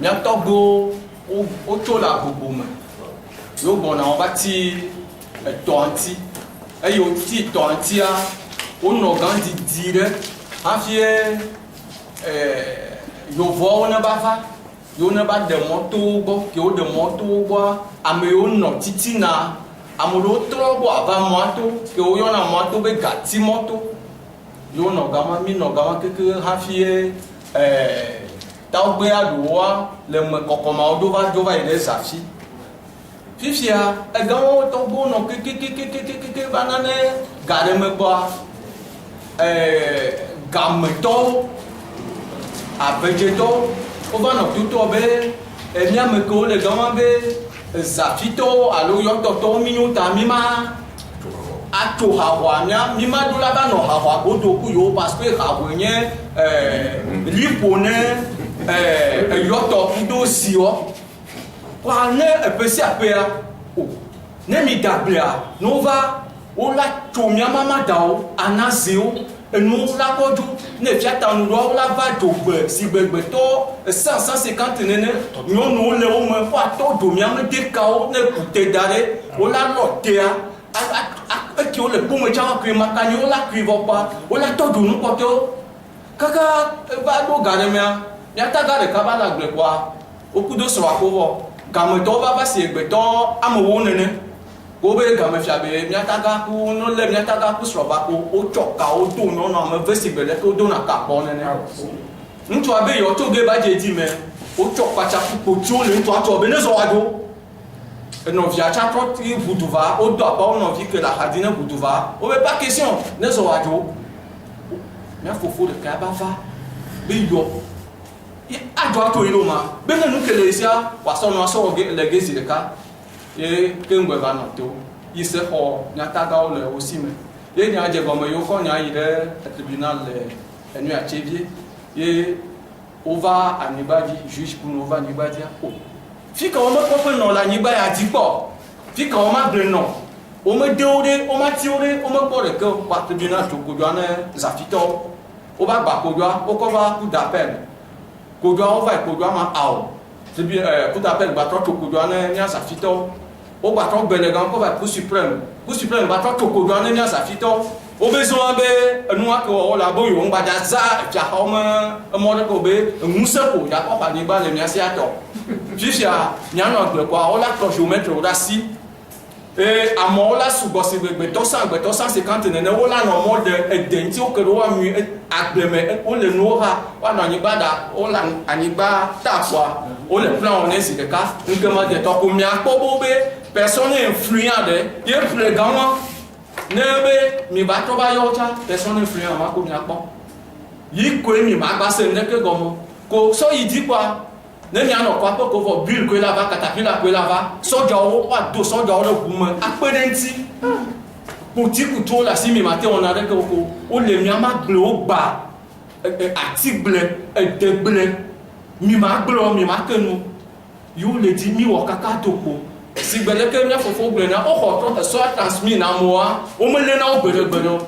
Miatogo au tola boboum. Yo bon on bâti toanti. Et yo ti toantia on organise dire en fier yo voit on bava yo ne ba de moto bo yo de moto bo ame yo no titina amolo tro bo ava moto ke yo na moto be gati moto yo no gama mi no gama ke ha fier tau be adoa le me kokoma do va ile safi fifia e gawo to bo no ke banane gare me bo gameto a vegeto o va no tuto be e mia me ko le gama be zafito alo yo to minuta mima ato hawa nya mima do la ba no hawa go do ku yo parce que hawa nye lipone yo to kudo siwo kwa ne epesi apea o ne mi dabla no va o la chomia mama dao anazeo nous la kodu ne fiata nous la va dobe si bebe to 150 nene nous le o me fa to do mia me de kao ne kute dare o la lotea a ki o le pume cha ko makani o la krivo pa o la to do nu poto kaka va do gare mia ya ta gare ka ba la gbe kwa o kudo so akovo game to va si egbe to amowo nene Obe game fiabe miataga ku no le miataga ku sroba ku o choka o do no no me vesibele ko do na ka bon ne ntu abe yo to ge ba je di me o choka cha ku ko jo le ntu ato be ne zo wado no via cha pro ti buduva o do apa o no vi que la hadina buduva o be pas question ne zo wado me fofo de ka ba va be yo ajo ato ilo ma be ne nu kele sia wa so no so le ge si de ka ye kengwe va no to yise ho nyataga o le aussi me ye nya je gomo yo ko nya ire tribunal le nu a chevie ye o va anibadi juge pour no va anibadi o fi ka o me ko no la niba ya dipo fi ka o ma bre no o me deore o ma tiore o me ko le ko pa tribunal to ko jwana zafito o ba gba ko jwa o ko va coup d'appel ko jwa o va ko jwa ma ao coup d'appel ba to ko jwana nya zafito o ba to gbele gan ko va Cour suprême ba to ko do anya sa fito o besoin be nu ako o la bo yo ngba da za ja ho mo ko be musa ko ja ko pa ni ba le mi asi ato fifia nya no gbe kwa o la géomètre o da si e amo la su go si gbe to 150 nene o la no mo de denti o ko wa mi agbeme o le no ha wa no ni ba da o la ani ba ta kwa o le plan on esi de ka ngema de to ko mi akpo be personne influente ye plus grand nebe mi ba to ba yo cha personne influente ma ko mi akpo yi ko mi ma gba se ne ke gomo ko so yi di kwa ne mi ano kwa ko vo bill ko la va katapila ko la va so jo wa do so jo le kuma apedenti poti kuto la si mi mate on a de ko o le mi ama glo gba article de ble mi ma glo mi ma kenu you le di mi wo kaka topo si gbele ke nya fofo gble na o ho to so transmit na mo a o me le na o gbele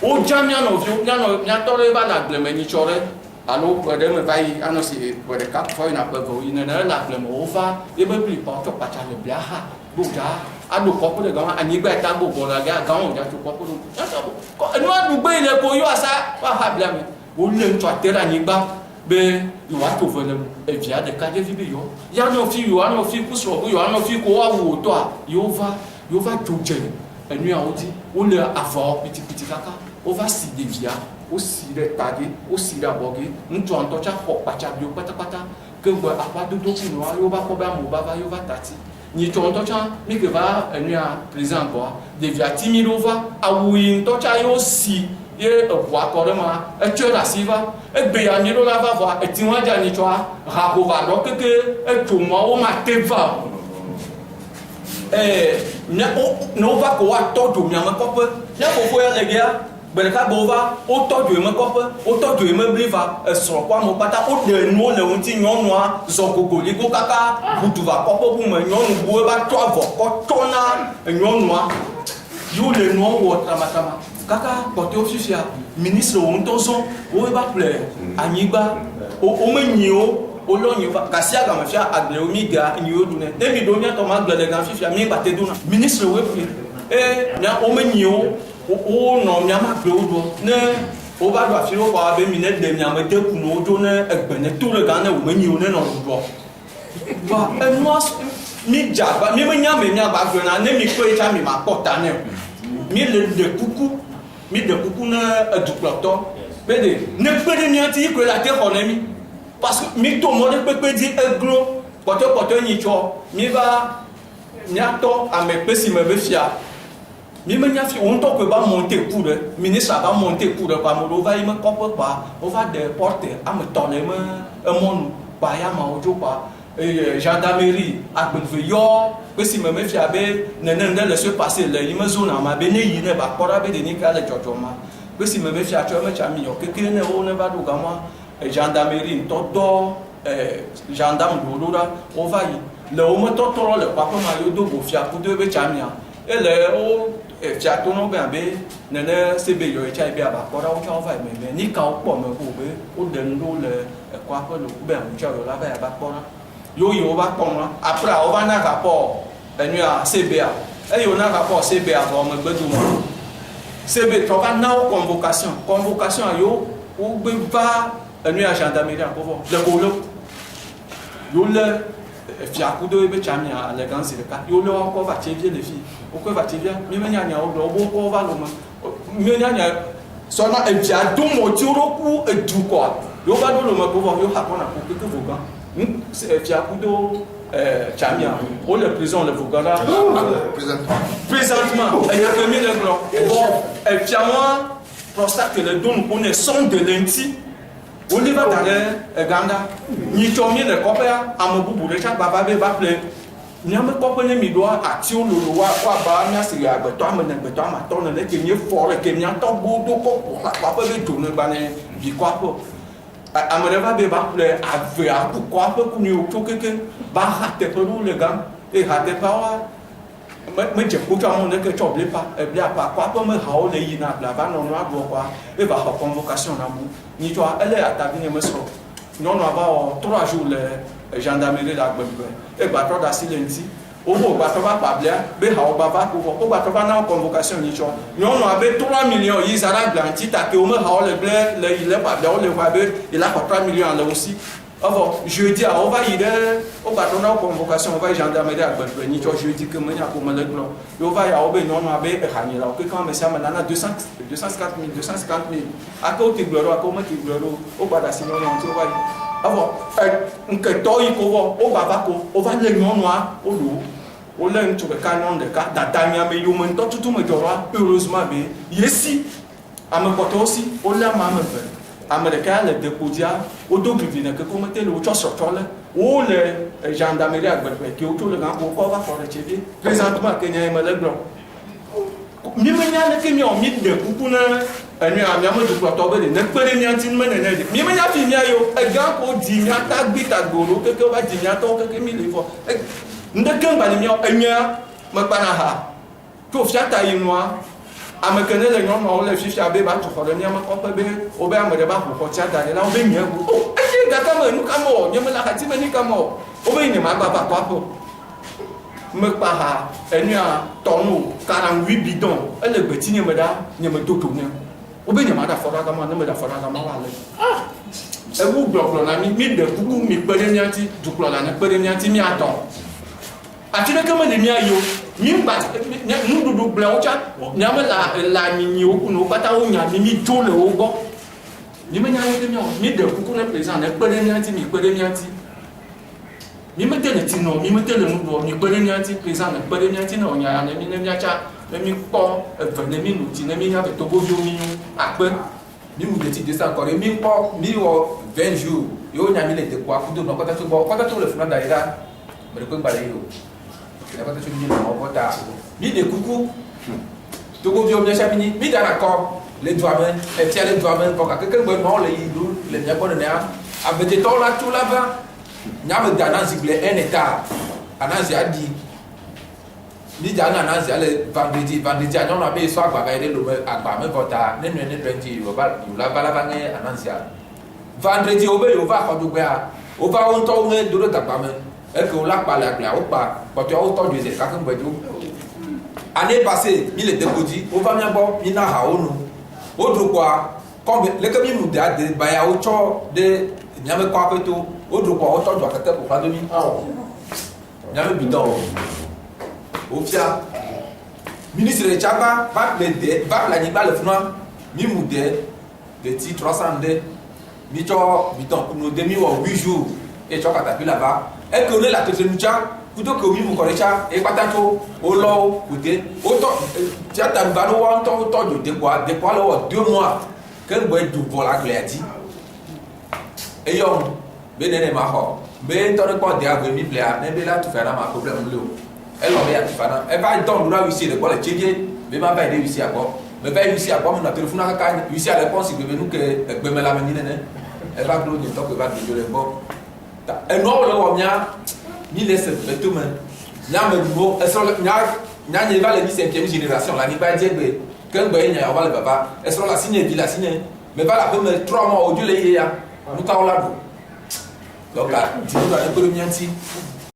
o jamia no vi nya to le ba na gble me ni chore alo de me vai ano si de cap foi na pe vo ina na la gble mo va e be pli pa to pa cha le bia ha bu ja ado ko ko de ga ani gba ta bo la ga o ja to ko ko ja ta bo ko no adu gbe ile ko yo asa wa ha bia me o le nto atera ni gba be you want to volem e via de ka de vi yo ya no fi yo ano fi ku so yo ano fi ko wa wo to a yo va joje enu a odi o le afa piti kaka o va si de via o si de tade o si da boge nto anto cha ho pacha bi o patapata ke ngwa apa do ku no yo ba ko ba mo ba yo va tati ni to anto cha mi ke va enu a présent quoi de via timidova a wi nto cha yo si ye wa ko ma e che la siva e be ya ni lo la va e ti wa ja ni choa ha ko va lo keke e tu mo o ma te va ne o no va ko wa to do mi ama ko pe ne ko fo ya le ya be ka bo va o to do mi ko pe o to do mi bri va e so kwa mo pata o de nu le un ti nyon noa zo gogo li go kaka butu va ko po bu me nyon bu e ba to avo ko to na nyon noa yo le no wo tama kaka porte officiel ministre on tonson o ba ple anigba o me nyi o Olo nyuva kasia ga mafia agle omiga nyodu ne mi do mi to ma agle ga fifia mi ba te do na ministre we pri na o menyo o no mi ama agle odo ne o ba do afiro ba be mi ne de mi ama de ku no odo ne egbe ne to le ga na o menyo ne no do ba no mi ja ba mi menya me nya ba agle na ne mi ko eta mi ma pota ne mi le de kuku na adukloto be de ne pede mi anti ko la te ko ne mi parce que mi to mo de pepe di eglo poto ni cho mi va nyato a me pesi me befia mi me nya fi on to ko ba monter coup de ministre va monter coup de pa mo va me cope pas on va de porter a me tonner me mon pa ya ma ojo pa gendarmerie a be yo pesi me befia be nene le se passer le il me zone ma be ne yi ne ba pora be de ni ka le jojo ma pesi me befia cho me cha mi yo ke ne o ne va do gama gendarmerie todo gendarme dolora on va y le homme totoro le papa mayo do go fia ku do be chamia e le o fia to no be be nene se be yo cha be aba ko ra o cha o va me ni ka o po me ko be o de ndo le kwa ko lo be an cha yo la ba ba ko ra yo ba ko ma après o va na rapport enu a CBA e yo na rapport CBA bo me gbe do mo CB to va na convocation yo o be va enu a gendarmerie ko vo le ko yo le fiakudo ebe chamia elegance le ka yo le encore va tirer les filles pourquoi va tirer mi menya nya o bo va lo ma mi menya nya sona e via do mo ti ro ku e du quoi yo va do lo ma ko yo ha kona ko ke voga fiakudo chamia o le prison le voga là présentement il y a 2000 euros bon e fiamwa prostate que le don connaît son de lundi on y va dans Ganda ni chomi le kopea amobubu le cha baba be ba ple nyame kope ne mi do ati o lolo wa ba nya si ya gbeto amene gbeto ama to ne ke ni fo le ke nya to bo do ko ba be do ne ba ne bi kwa po amene ba be ba ple ave a ku kwa po ku ni o to keke ba ha te po le gam e ha te pa wa me je ku cha mo ne ke cho ble pa e ble pa kwa po me ha o le yi na bla ba no no ado kwa e ba ha convocation na bu ni toi elle est attaquée me so non on va 3 jours les gendarmerie la gbegbe e gba to da silenti o bo gba to ba pablia be ha o ba va ko o gba to ba na convocation ni toi non on avait 3 millions yi sara glanti ta ke o me ha o le ble le il est pablia o le va be il a 3 millions là aussi avant jeudi on va y de o gba to na convocation on va gendarmerie la gbegbe ni toi jeudi que me nya ko me le glo yo va ya o be non on avait hani la que quand me ça me na 250 000 à côté gloro à comment tu gloro au bas de sinon on tu vois avant que toi il faut au bas on va le non noir au loup au lin tu le canon de cas d'atania mais yo men tout me dora heureusement mais ici à me porter aussi au la maman américain le déposia au double vine que comme tel au choc là ou le gendarmerie à Guadeloupe qui autour le grand pourquoi va faire le chevalier présentement Kenya me le blanc mi menya ne ke mi o mi de kuku na enu a mi amodu ploto be ne pere mi antin me ne de mi menya fi mi ayo e gan ko di mi ata gbi ta goro ke ba di mi ata o ke mi le fo nde kan ba ni mi o enya me pa na ha to fiata yi noa amekene le nyon o le fifi abe ba to ko le mi ama ko pe be o be amede ba ko tia da la o be nya bu o e ga ka me nu ka mo nye me la ka ti me ni ka mo o be ni ma ba ba ko me pa ha enu a tonu 48 bidon ele gbeti ni me da ni me toto ni o be ni ma da fora ga ma ne me da fora ga ma wa le e bu gbogbo na mi de kuku mi pere ni anti duklo la ne pere ni anti mi aton ati ne kama ni mi ayo mi ba nu dudu bla o cha ni ame la ni o ku no bata o nya mi to le o go ni me nya ni mi de kuku ne president ne pere ni anti mi pere ni anti mi mete le tino mi mete le nudo mi pere ni anti president ne pere ni anti no nya ne mi ne nya cha ne mi po ne mi nuti ne mi nya be to bo yo mi ape mi mu de ti de ça encore mi po mi wo 20 jours yo nya mi le de kwa ku do no kota to le funa da ira me ko ngba le yo ne kota to mi le mo kota mi de kuku to bo yo mi cha mi da na ko le doamen e tia le doamen ko ka ke ngbe mo le yidu le nya ko ne a bete to la tout là-bas nyame da na zigle un état anazi adi ni da na anazi ale vendredi anyo na be so agba ga ile lo agba me vota ne 20 yo la bala bange anazi vendredi obe yo va ko dugbe a o va on to me do ta pa me e que o la pa la gla o pa parce que o to du de ka kan gbejo année passée mi le dépodi o va mi abo mi na ha onu o do kwa comme le que mi mu da de ba ya o cho de nyame kwa peto o do kwa o to do akete ko fa do mi nyame bidon o fia ministre de Chaba va la niba le funa mi mu de ti 300 de mi cho bidon pour nous demi ou 8 jours et cho katapi là-bas et que on la tete nucha kuto ko mi mu korecha e patato o lo kote o to ti ata ba no wa to de quoi lo 2 mois que boy du vola gladi e yo benene ma ho be to ne ko de ave mi plea ne be la tu fera ma problème lo elle va bien fana elle va donc nous ici le quoi le tchégé mais ma va aider ici à quoi mais va ici à quoi mon téléphone à ka ici à réponse que nous que be me la menine ne elle va gros de temps que va de le bon et non le wa mia ni laisse tout mais nya me go et sur nya ne va le 5e génération la ni ba djebe quand ba nya va le papa et sur la signe dit la signe mais va la première 3 mois au dieu le ya nous ta la donc tu nous la économie anti